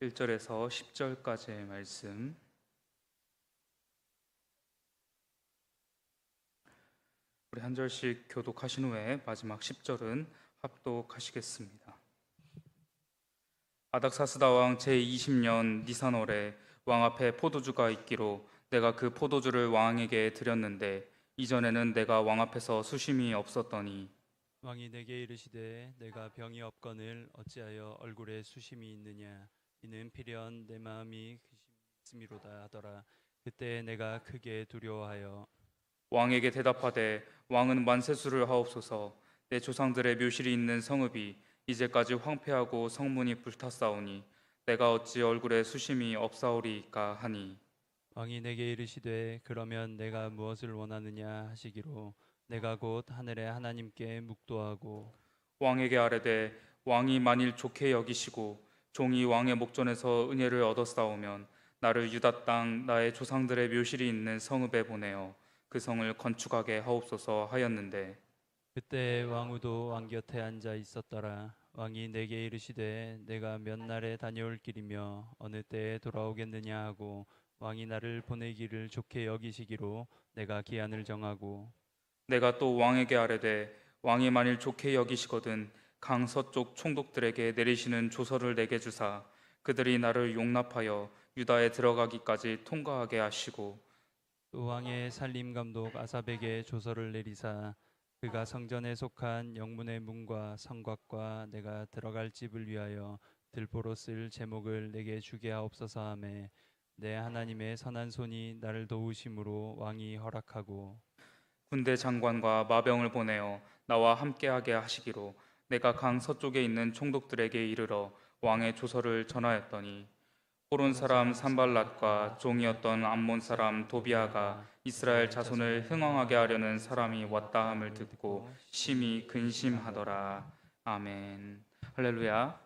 1절에서 10절까지의 말씀, 우리 한 절씩 교독하신 후에 마지막 10절은 합독하시겠습니다. 아닥사스다 왕 제20년 니산월에 왕 앞에 포도주가 있기로 내가 그 포도주를 왕에게 드렸는데 이전에는 내가 왕 앞에서 수심이 없었더니 왕이 내게 이르시되 내가 병이 없거늘 어찌하여 얼굴에 수심이 있느냐 이는 필연 내 마음이 근심있음이로다 하더라. 그때 내가 크게 두려워하여 왕에게 대답하되 왕은 만세수를 하옵소서. 내 조상들의 묘실이 있는 성읍이 이제까지 황폐하고 성문이 불탔사오니 내가 어찌 얼굴에 수심이 없사오리이까 하니 왕이 내게 이르시되 그러면 내가 무엇을 원하느냐 하시기로 내가 곧 하늘의 하나님께 묵도하고 왕에게 아뢰되 왕이 만일 좋게 여기시고 종이 왕의 목전에서 은혜를 얻었사오면 나를 유다 땅 나의 조상들의 묘실이 있는 성읍에 보내어 그 성을 건축하게 하옵소서 하였는데 그때 왕후도 왕 곁에 앉아 있었더라. 왕이 내게 이르시되 내가 몇 날에 다녀올 길이며 어느 때에 돌아오겠느냐 하고 왕이 나를 보내기를 좋게 여기시기로 내가 기한을 정하고 내가 또 왕에게 아뢰되 왕이 만일 좋게 여기시거든 강 서쪽 총독들에게 내리시는 조서를 내게 주사 그들이 나를 용납하여 유다에 들어가기까지 통과하게 하시고 또 왕의 살림 감독 아삽에게 조서를 내리사 그가 성전에 속한 영문의 문과 성곽과 내가 들어갈 집을 위하여 들보로 쓸 제목을 내게 주게 하옵소서 하매 내 하나님의 선한 손이 나를 도우심으로 왕이 허락하고 군대 장관과 마병을 보내어 나와 함께하게 하시기로 내가 강 서쪽에 있는 총독들에게 이르러 왕의 조서를 전하였더니 호론 사람 산발랏과 종이었던 암몬 사람 도비아가 이스라엘 자손을 흥왕하게 하려는 사람이 왔다 함을 듣고 심히 근심하더라. 아멘. 할렐루야.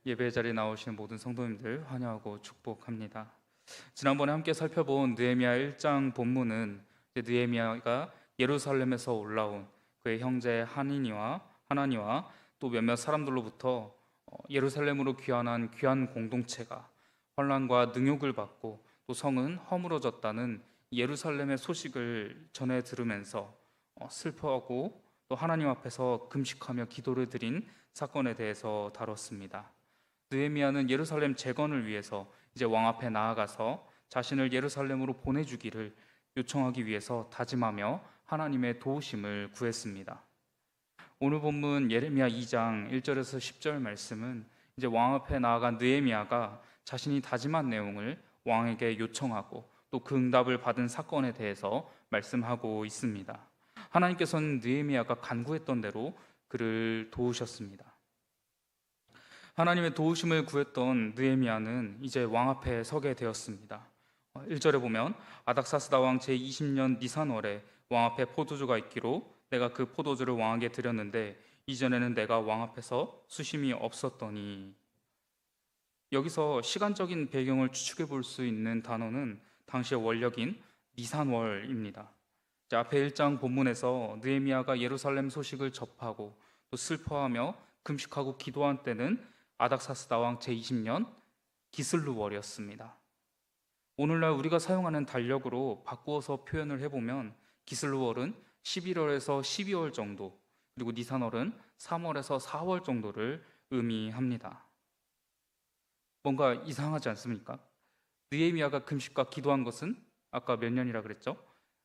예배 자리에 나오시는 모든 성도님들 환영하고 축복합니다. 지난번에 함께 살펴본 느헤미야 1장 본문은 느헤미야가 예루살렘에서 올라온 그의 형제 하나니와 또 몇몇 사람들로부터 예루살렘으로 귀환한 귀한 공동체가 환란과 능욕을 받고 또 성은 허물어졌다는 예루살렘의 소식을 전해 들으면서 슬퍼하고 또 하나님 앞에서 금식하며 기도를 드린 사건에 대해서 다뤘습니다. 느헤미야는 예루살렘 재건을 위해서 이제 왕 앞에 나아가서 자신을 예루살렘으로 보내주기를 요청하기 위해서 다짐하며 하나님의 도우심을 구했습니다. 오늘 본문 예레미야 2장 1절에서 10절 말씀은 이제 왕 앞에 나아간 느헤미야가 자신이 다짐한 내용을 왕에게 요청하고 또 그 응답을 받은 사건에 대해서 말씀하고 있습니다. 하나님께서는 느헤미야가 간구했던 대로 그를 도우셨습니다. 하나님의 도우심을 구했던 느헤미야는 이제 왕 앞에 서게 되었습니다. 1절에 보면 아닥사스다 왕 제20년 니산월에 왕 앞에 포도주가 있기로 내가 그 포도주를 왕에게 드렸는데 이전에는 내가 왕 앞에서 수심이 없었더니 여기서 시간적인 배경을 추측해 볼 수 있는 단어는 당시의 원력인 니산월입니다. 앞에 1장 본문에서 느헤미야가 예루살렘 소식을 접하고 또 슬퍼하며 금식하고 기도한 때는 아닥사스다 왕 제20년 기슬루월이었습니다. 오늘날 우리가 사용하는 달력으로 바꾸어서 표현을 해보면 기슬루월은 11월에서 12월 정도, 그리고 니산월은 3월에서 4월 정도를 의미합니다. 뭔가 이상하지 않습니까? 느헤미야가 금식과 기도한 것은 아까 몇 년이라 그랬죠?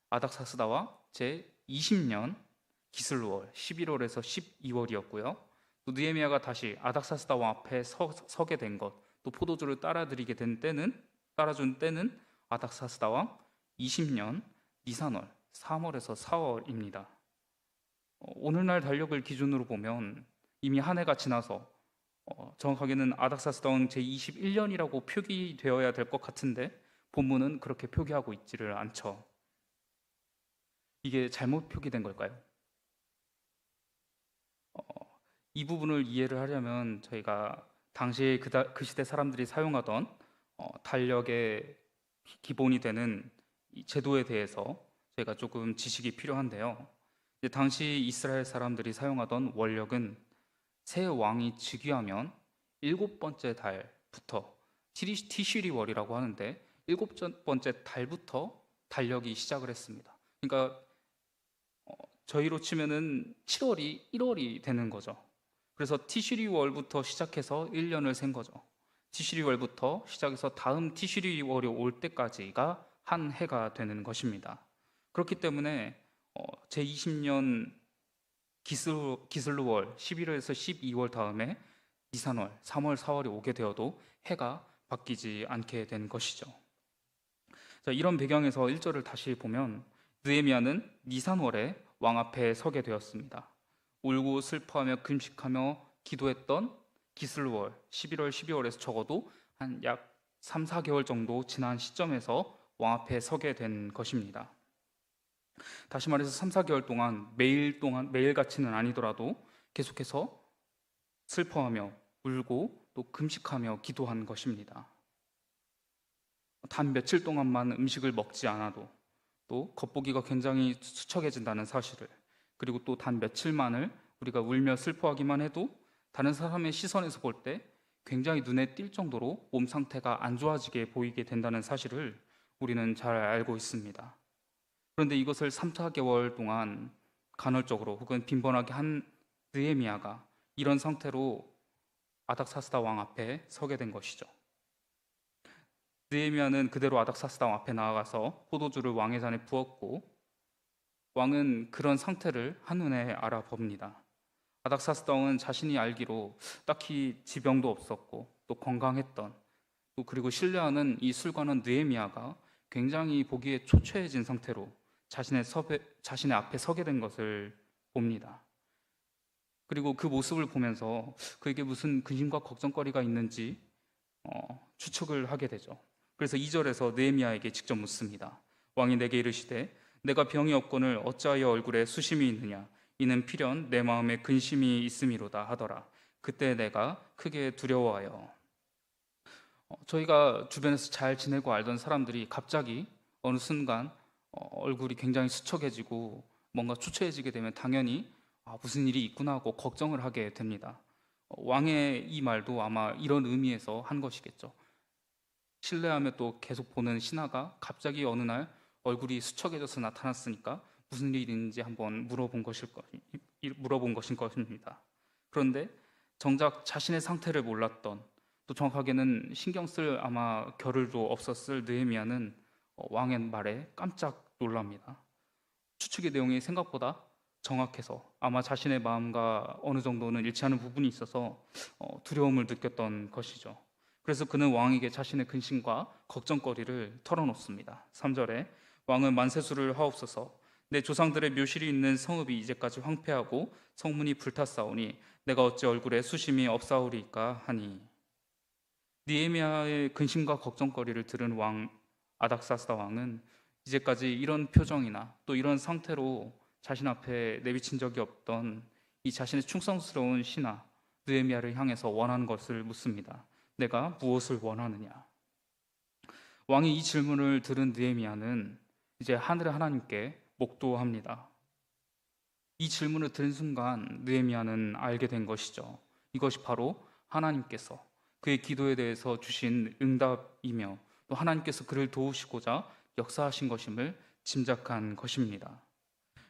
아닥사스다와 제20년 기슬루월 11월에서 12월이었고요. 또 느헤미야가 다시 아닥사스다 왕 앞에 서게 된 것, 또 포도주를 따라준 때는 아닥사스다 왕 20년 니산월 3월에서 4월입니다. 오늘날 달력을 기준으로 보면 이미 한 해가 지나서 정확하게는 아닥사스다 왕 제21년이라고 표기되어야 될 것 같은데 본문은 그렇게 표기하고 있지를 않죠. 이게 잘못 표기된 걸까요? 이 부분을 이해를 하려면 저희가 당시 그 시대 사람들이 사용하던 달력의 기본이 되는 이 제도에 대해서 저희가 조금 지식이 필요한데요. 당시 이스라엘 사람들이 사용하던 원력은 새 왕이 즉위하면 7번째 달부터 티슈리월이라고 하는데 일곱 번째 달부터 달력이 시작을 했습니다. 그러니까 저희로 치면은 7월이 1월이 되는 거죠. 그래서 티슈리월부터 시작해서 1년을 센 거죠. 티슈리월부터 시작해서 다음 티슈리월이 올 때까지가 한 해가 되는 것입니다. 그렇기 때문에 제20년 기슬루월 11월에서 12월 다음에 니산월 3월 4월이 오게 되어도 해가 바뀌지 않게 된 것이죠. 자, 이런 배경에서 1절을 다시 보면 느헤미야는 니산월에 왕 앞에 서게 되었습니다. 울고 슬퍼하며 금식하며 기도했던 기슬월 11월 12월에서 적어도 한 약 3, 4개월 정도 지난 시점에서 왕 앞에 서게 된 것입니다. 다시 말해서 3, 4개월 동안 매일같이는 아니더라도 계속해서 슬퍼하며 울고 또 금식하며 기도한 것입니다. 단 며칠 동안만 음식을 먹지 않아도 또 겉보기가 굉장히 수척해진다는 사실을, 그리고 또 단 며칠만을 우리가 울며 슬퍼하기만 해도 다른 사람의 시선에서 볼 때 굉장히 눈에 띌 정도로 몸 상태가 안 좋아지게 보이게 된다는 사실을 우리는 잘 알고 있습니다. 그런데 이것을 3, 4개월 동안 간헐적으로 혹은 빈번하게 한 느헤미야가 이런 상태로 아닥사스다 왕 앞에 서게 된 것이죠. 느헤미야는 그대로 아닥사스다 왕 앞에 나아가서 포도주를 왕의 잔에 부었고, 왕은 그런 상태를 한눈에 알아봅니다. 아닥사스다 왕은 자신이 알기로 딱히 지병도 없었고 또 건강했던, 또 그리고 신뢰하는 이 술관원 느헤미야가 굉장히 보기에 초췌해진 상태로 자신의 앞에 서게 된 것을 봅니다. 그리고 그 모습을 보면서 그에게 무슨 근심과 걱정거리가 있는지 추측을 하게 되죠. 그래서 2절에서 느헤미야에게 직접 묻습니다. 왕이 내게 이르시되 내가 병이 없거늘 어찌하여 얼굴에 수심이 있느냐, 이는 필연 내 마음에 근심이 있음이로다 하더라. 그때 내가 크게 두려워하여. 저희가 주변에서 잘 지내고 알던 사람들이 갑자기 어느 순간 얼굴이 굉장히 수척해지고 뭔가 초췌해지게 되면 당연히 무슨 일이 있구나 하고 걱정을 하게 됩니다. 왕의 이 말도 아마 이런 의미에서 한 것이겠죠. 신뢰하며 또 계속 보는 신하가 갑자기 어느 날 얼굴이 수척해져서 나타났으니까 무슨 일이 있는지 한번 물어본 것인 것입니다. 그런데 정작 자신의 상태를 몰랐던, 또 정확하게는 신경 쓸 아마 겨를도 없었을 느헤미야는 왕의 말에 깜짝 놀랍니다. 추측의 내용이 생각보다 정확해서 아마 자신의 마음과 어느 정도는 일치하는 부분이 있어서 두려움을 느꼈던 것이죠. 그래서 그는 왕에게 자신의 근심과 걱정거리를 털어놓습니다. 3절에 왕은 만세수를 하옵소서, 내 조상들의 묘실이 있는 성읍이 이제까지 황폐하고 성문이 불탔사오니 내가 어찌 얼굴에 수심이 없사오리까 하니. 느헤미야의 근심과 걱정거리를 들은 왕 아닥사스다 왕은 이제까지 이런 표정이나 또 이런 상태로 자신 앞에 내비친 적이 없던 이 자신의 충성스러운 신하 느헤미야를 향해서 원하는 것을 묻습니다. 내가 무엇을 원하느냐? 왕이 이 질문을 들은 느헤미야는 이제 하늘의 하나님께 목도합니다. 이 질문을 들은 순간 느헤미야는 알게 된 것이죠. 이것이 바로 하나님께서 그의 기도에 대해서 주신 응답이며 또 하나님께서 그를 도우시고자 역사하신 것임을 짐작한 것입니다.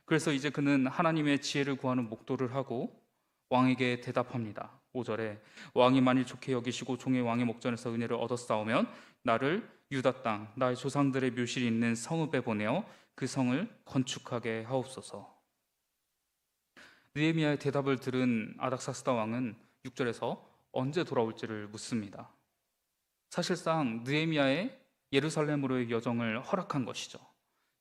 그래서 이제 그는 하나님의 지혜를 구하는 목도를 하고 왕에게 대답합니다. 5절에 왕이 만일 좋게 여기시고 종의 왕의 목전에서 은혜를 얻었사오면 나를 유다 땅 나의 조상들의 묘실이 있는 성읍에 보내어 그 성을 건축하게 하옵소서. 느헤미야의 대답을 들은 아닥사스다 왕은 6절에서 언제 돌아올지를 묻습니다. 사실상 느헤미야의 예루살렘으로의 여정을 허락한 것이죠.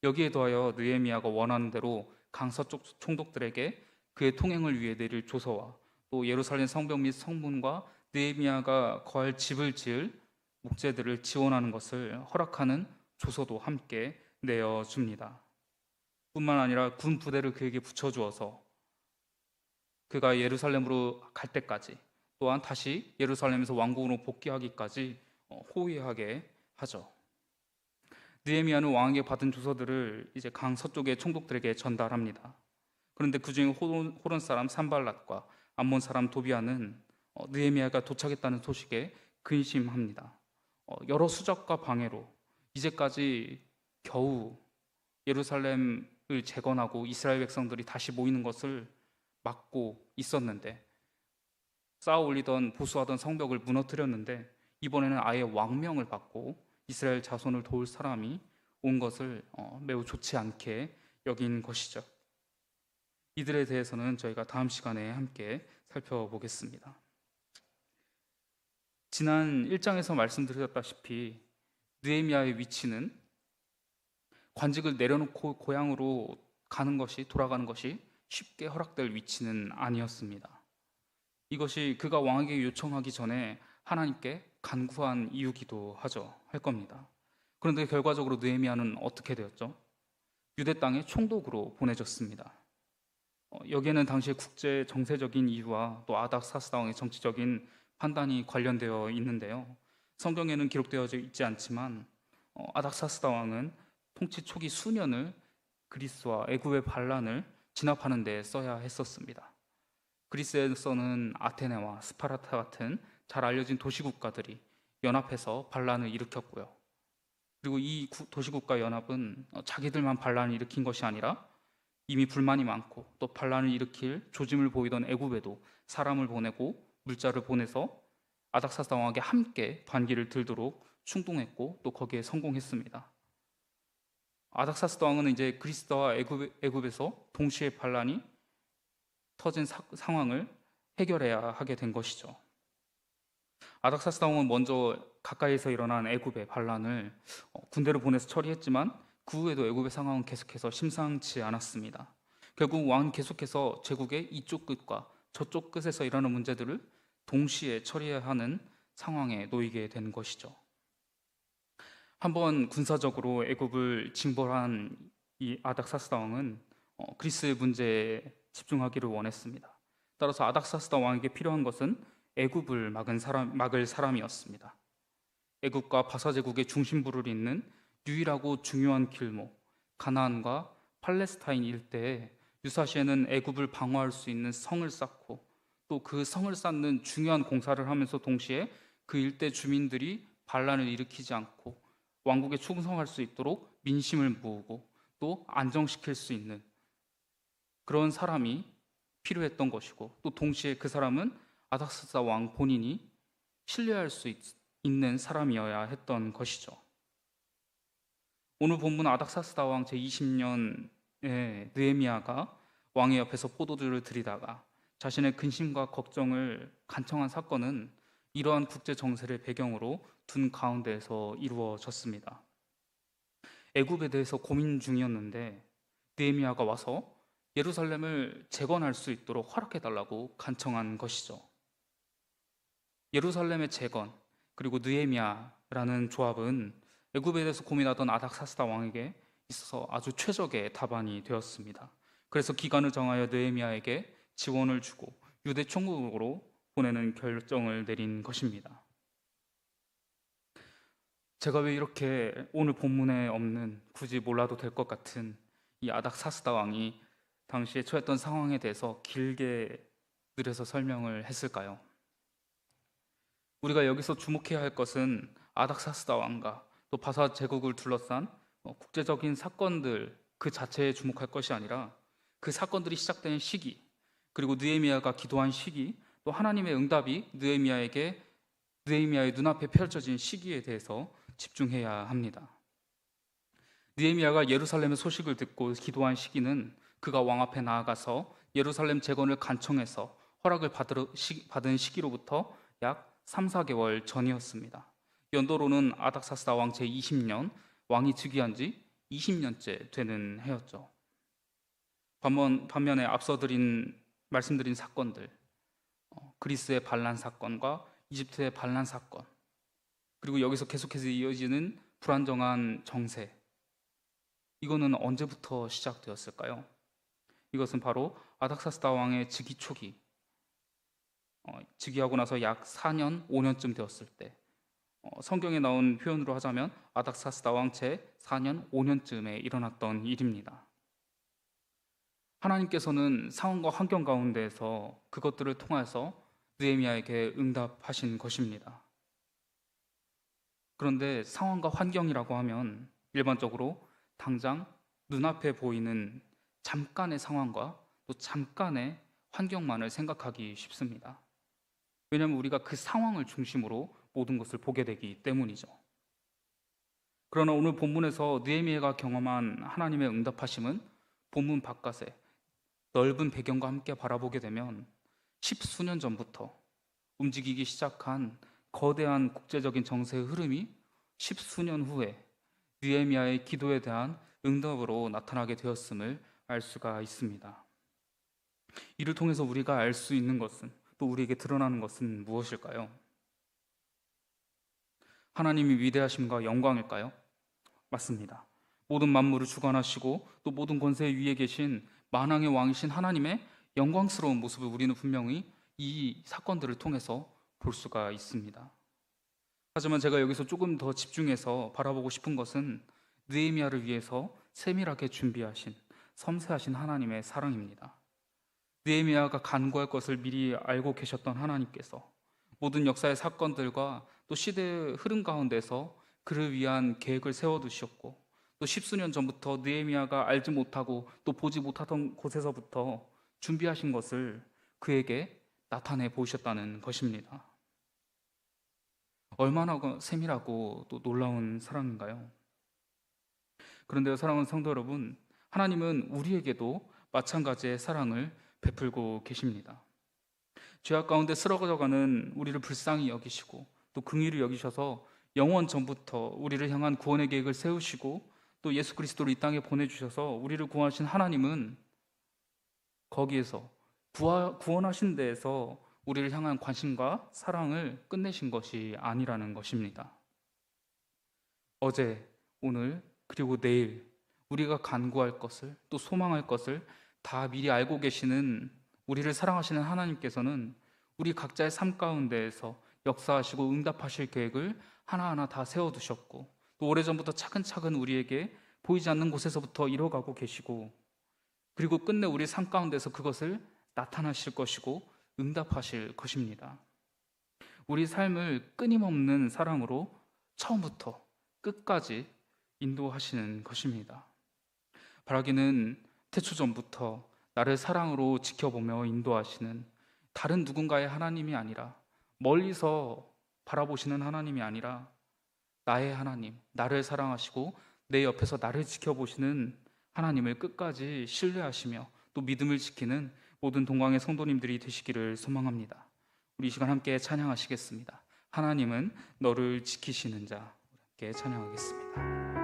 여기에 더하여 느헤미야가 원하는 대로 강서쪽 총독들에게 그의 통행을 위해 내릴 조서와 또 예루살렘 성벽 및 성문과 느헤미야가 거할 집을 지을 목재들을 지원하는 것을 허락하는 조서도 함께 내어줍니다. 뿐만 아니라 군 부대를 그에게 붙여주어서 그가 예루살렘으로 갈 때까지, 또한 다시 예루살렘에서 왕궁으로 복귀하기까지 호위하게 하죠. 느헤미야는 왕에게 받은 조서들을 이제 강 서쪽의 총독들에게 전달합니다. 그런데 그중에 호론 사람 산발랏과 암몬 사람 도비아는 느헤미야가 도착했다는 소식에 근심합니다. 여러 수작과 방해로 이제까지 겨우 예루살렘을 재건하고 이스라엘 백성들이 다시 모이는 것을 막고 있었는데, 쌓아 올리던 보수하던 성벽을 무너뜨렸는데, 이번에는 아예 왕명을 받고 이스라엘 자손을 도울 사람이 온 것을 매우 좋지 않게 여긴 것이죠. 이들에 대해서는 저희가 다음 시간에 함께 살펴보겠습니다. 지난 1장에서 말씀드렸다시피 느헤미야의 위치는 관직을 내려놓고 고향으로 돌아가는 것이 쉽게 허락될 위치는 아니었습니다. 이것이 그가 왕에게 요청하기 전에 하나님께 간구한 이유기도 할 겁니다. 그런데 결과적으로 느헤미야는 어떻게 되었죠? 유대 땅의 총독으로 보내졌습니다. 여기에는 당시의 국제 정세적인 이유와 또 아닥사스다 왕의 정치적인 판단이 관련되어 있는데요. 성경에는 기록되어 있지 않지만 아닥사스다 왕은 통치 초기 수년을 그리스와 애굽의 반란을 진압하는 데 써야 했었습니다. 그리스에서는 아테네와 스파르타 같은 잘 알려진 도시국가들이 연합해서 반란을 일으켰고요. 그리고 이 도시국가 연합은 자기들만 반란을 일으킨 것이 아니라 이미 불만이 많고 또 반란을 일으킬 조짐을 보이던 애굽에도 사람을 보내고 물자를 보내서 아닥사스다 왕에게 함께 반기를 들도록 충동했고 또 거기에 성공했습니다. 아닥사스다 왕은 이제 그리스와 애굽에서 동시에 반란이 터진 상황을 해결해야 하게 된 것이죠. 아닥사스다 왕은 먼저 가까이에서 일어난 애굽의 반란을 군대를 보내서 처리했지만 그 후에도 애굽의 상황은 계속해서 심상치 않았습니다. 결국 왕은 계속해서 제국의 이쪽 끝과 저쪽 끝에서 일어나는 문제들을 동시에 처리해야 하는 상황에 놓이게 된 것이죠. 한번 군사적으로 애굽을 징벌한 이 아닥사스다 왕은 그리스의 문제에 집중하기를 원했습니다. 따라서 아닥사스다 왕에게 필요한 것은 애굽을 막을 사람이었습니다. 애굽과 바사 제국의 중심부를 잇는 유일하고 중요한 길목, 가나안과 팔레스타인 일대에 유사시에는 애굽을 방어할 수 있는 성을 쌓고 또 그 성을 쌓는 중요한 공사를 하면서 동시에 그 일대 주민들이 반란을 일으키지 않고 왕국에 충성할 수 있도록 민심을 모으고 또 안정시킬 수 있는 그런 사람이 필요했던 것이고, 또 동시에 그 사람은 아닥사스다 왕 본인이 신뢰할 수 있는 사람이어야 했던 것이죠. 오늘 본문 아닥사스다 왕 제20년에 느헤미야가 왕의 옆에서 포도주를 들이다가 자신의 근심과 걱정을 간청한 사건은 이러한 국제 정세를 배경으로 둔 가운데에서 이루어졌습니다. 애굽에 대해서 고민 중이었는데 느헤미야가 와서 예루살렘을 재건할 수 있도록 허락해달라고 간청한 것이죠. 예루살렘의 재건 그리고 느헤미야라는 조합은 애굽에 대해서 고민하던 아닥사스다 왕에게 있어서 아주 최적의 답안이 되었습니다. 그래서 기간을 정하여 느헤미야에게 지원을 주고 유대 총독으로 보내는 결정을 내린 것입니다. 제가 왜 이렇게 오늘 본문에 없는, 굳이 몰라도 될 것 같은 이 아닥사스다 왕이 당시에 처했던 상황에 대해서 길게 늘려서 설명을 했을까요? 우리가 여기서 주목해야 할 것은 아닥사스다 왕과 또 바사 제국을 둘러싼 국제적인 사건들 그 자체에 주목할 것이 아니라 그 사건들이 시작된 시기, 그리고 느헤미야가 기도한 시기, 또 하나님의 응답이 느헤미야의 눈앞에 펼쳐진 시기에 대해서 집중해야 합니다. 느헤미야가 예루살렘의 소식을 듣고 기도한 시기는 그가 왕 앞에 나아가서 예루살렘 재건을 간청해서 허락을 받은 시기로부터 약 3, 4개월 전이었습니다. 연도로는 아닥사스다 왕 제20년, 왕이 즉위한 지 20년째 되는 해였죠. 반면에 앞서 말씀드린 사건들, 그리스의 반란 사건과 이집트의 반란 사건, 그리고 여기서 계속해서 이어지는 불안정한 정세, 이거는 언제부터 시작되었을까요? 이것은 바로 아닥사스다 왕의 즉위 초기, 즉위하고 나서 약 4년, 5년쯤 되었을 때, 성경에 나온 표현으로 하자면 아닥사스다 왕 제 4년, 5년쯤에 일어났던 일입니다. 하나님께서는 상황과 환경 가운데에서 그것들을 통해서 느헤미야에게 응답하신 것입니다. 그런데 상황과 환경이라고 하면 일반적으로 당장 눈앞에 보이는 잠깐의 상황과 또 잠깐의 환경만을 생각하기 쉽습니다. 왜냐하면 우리가 그 상황을 중심으로 모든 것을 보게 되기 때문이죠. 그러나 오늘 본문에서 느헤미야가 경험한 하나님의 응답하심은 본문 바깥에 넓은 배경과 함께 바라보게 되면 십수년 전부터 움직이기 시작한 거대한 국제적인 정세의 흐름이 십수년 후에 느헤미야의 기도에 대한 응답으로 나타나게 되었음을 알 수가 있습니다. 이를 통해서 우리가 알 수 있는 것은, 또 우리에게 드러나는 것은 무엇일까요? 하나님이 위대하심과 영광일까요? 맞습니다. 모든 만물을 주관하시고 또 모든 권세 위에 계신 만왕의 왕이신 하나님의 영광스러운 모습을 우리는 분명히 이 사건들을 통해서 볼 수가 있습니다. 하지만 제가 여기서 조금 더 집중해서 바라보고 싶은 것은 느헤미야를 위해서 세밀하게 준비하신 섬세하신 하나님의 사랑입니다. 느헤미야가 간구할 것을 미리 알고 계셨던 하나님께서 모든 역사의 사건들과 또 시대의 흐름 가운데서 그를 위한 계획을 세워두셨고, 또 십수년 전부터 느헤미야가 알지 못하고 또 보지 못하던 곳에서부터 준비하신 것을 그에게 나타내 보이셨다는 것입니다. 얼마나 세밀하고 또 놀라운 사랑인가요? 그런데요, 사랑하는 성도 여러분, 하나님은 우리에게도 마찬가지의 사랑을 베풀고 계십니다. 죄악 가운데 쓰러져가는 우리를 불쌍히 여기시고 또 긍휼히 여기셔서 영원 전부터 우리를 향한 구원의 계획을 세우시고 또 예수 그리스도를 이 땅에 보내주셔서 우리를 구원하신 하나님은 거기에서 구원하신 데에서 우리를 향한 관심과 사랑을 끝내신 것이 아니라는 것입니다. 어제, 오늘, 그리고 내일 우리가 간구할 것을 또 소망할 것을 다 미리 알고 계시는 우리를 사랑하시는 하나님께서는 우리 각자의 삶 가운데에서 역사하시고 응답하실 계획을 하나하나 다 세워두셨고 또 오래전부터 차근차근 우리에게 보이지 않는 곳에서부터 이뤄가고 계시고 그리고 끝내 우리 삶 가운데서 그것을 나타나실 것이고 응답하실 것입니다. 우리 삶을 끊임없는 사랑으로 처음부터 끝까지 인도하시는 것입니다. 바라기는 태초전부터 나를 사랑으로 지켜보며 인도하시는 다른 누군가의 하나님이 아니라 멀리서 바라보시는 하나님이 아니라 나의 하나님, 나를 사랑하시고 내 옆에서 나를 지켜보시는 하나님을 끝까지 신뢰하시며 또 믿음을 지키는 모든 동광의 성도님들이 되시기를 소망합니다. 우리 이 시간 함께 찬양하시겠습니다. 하나님은 너를 지키시는 자, 함께 찬양하겠습니다.